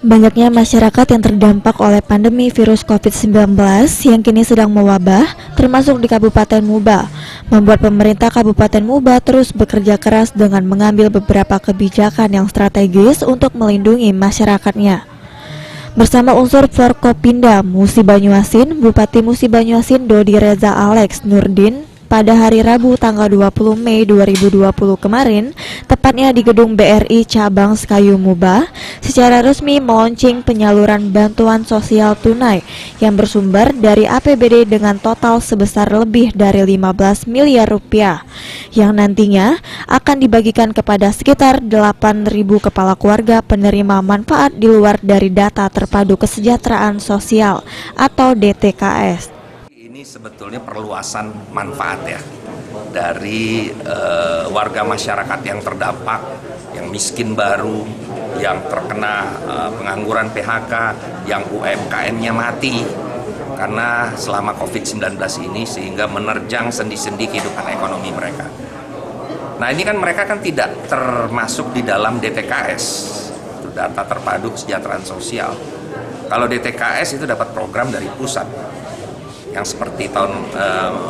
Banyaknya masyarakat yang terdampak oleh pandemi virus COVID-19 yang kini sedang mewabah, termasuk di Kabupaten Muba, membuat pemerintah Kabupaten Muba terus bekerja keras dengan mengambil beberapa kebijakan yang strategis untuk melindungi masyarakatnya. Bersama unsur Forkopimda Musi Banyuasin, Bupati Musi Banyuasin Dodi Reza Alex Nurdin pada hari Rabu tanggal 20 Mei 2020 kemarin, tepatnya di Gedung BRI Cabang Sekayu Muba, secara resmi melaunching penyaluran bantuan sosial tunai yang bersumber dari APBD dengan total sebesar lebih dari 15 miliar rupiah, yang nantinya akan dibagikan kepada sekitar 8.000 kepala keluarga penerima manfaat di luar dari data terpadu kesejahteraan sosial atau DTKS. Ini sebetulnya perluasan manfaat ya dari warga masyarakat yang terdampak, yang miskin baru, yang terkena pengangguran PHK, yang UMKM-nya mati karena selama COVID-19 ini sehingga menerjang sendi-sendi kehidupan ekonomi mereka. Nah ini kan mereka kan tidak termasuk di dalam DTKS, data terpadu kesejahteraan sosial. Kalau DTKS itu dapat program dari pusat, yang seperti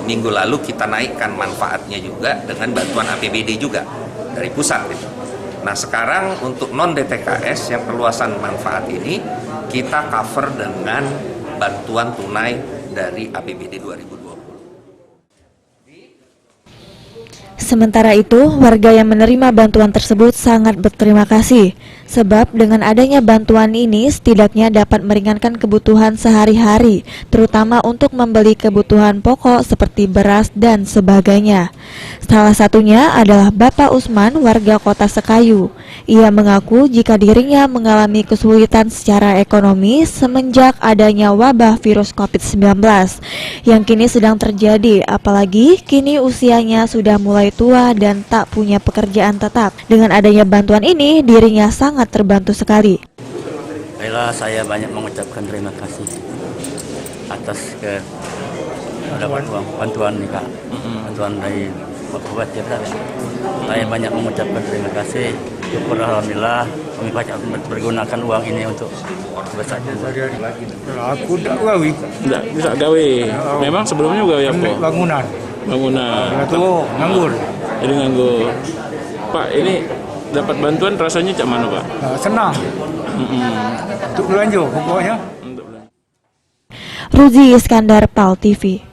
minggu lalu kita naikkan manfaatnya juga dengan bantuan APBD juga dari pusat gitu. Nah sekarang untuk non DTKS yang perluasan manfaat ini kita cover dengan bantuan tunai dari APBD 2020. Sementara itu, warga yang menerima bantuan tersebut sangat berterima kasih, sebab dengan adanya bantuan ini setidaknya dapat meringankan kebutuhan sehari-hari, terutama untuk membeli kebutuhan pokok seperti beras dan sebagainya. Salah satunya adalah Bapak Usman, warga Kota Sekayu. Ia mengaku jika dirinya mengalami kesulitan secara ekonomi semenjak adanya wabah virus COVID-19 yang kini sedang terjadi, apalagi kini usianya sudah mulai tua dan tak punya pekerjaan tetap. Dengan adanya bantuan ini, dirinya sangat terbantu sekali. Baiklah, saya banyak mengucapkan terima kasih atas mendapat bantuan nih Kak, bantuan dari Bupati ya. Saya banyak mengucapkan terima kasih. Syukur alhamdulillah kami banyak bergunakan uang ini untuk bersaja. Aku tak gawe. Tidak bisa gawe. Memang sebelumnya gawe apa? Bangunan. Itu nganggur. Jadi nganggur. Pak, ini dapat bantuan rasanya cak mana Pak? Senang. Untuk belanja pokoknya. Ruzi Iskandar, PAL TV.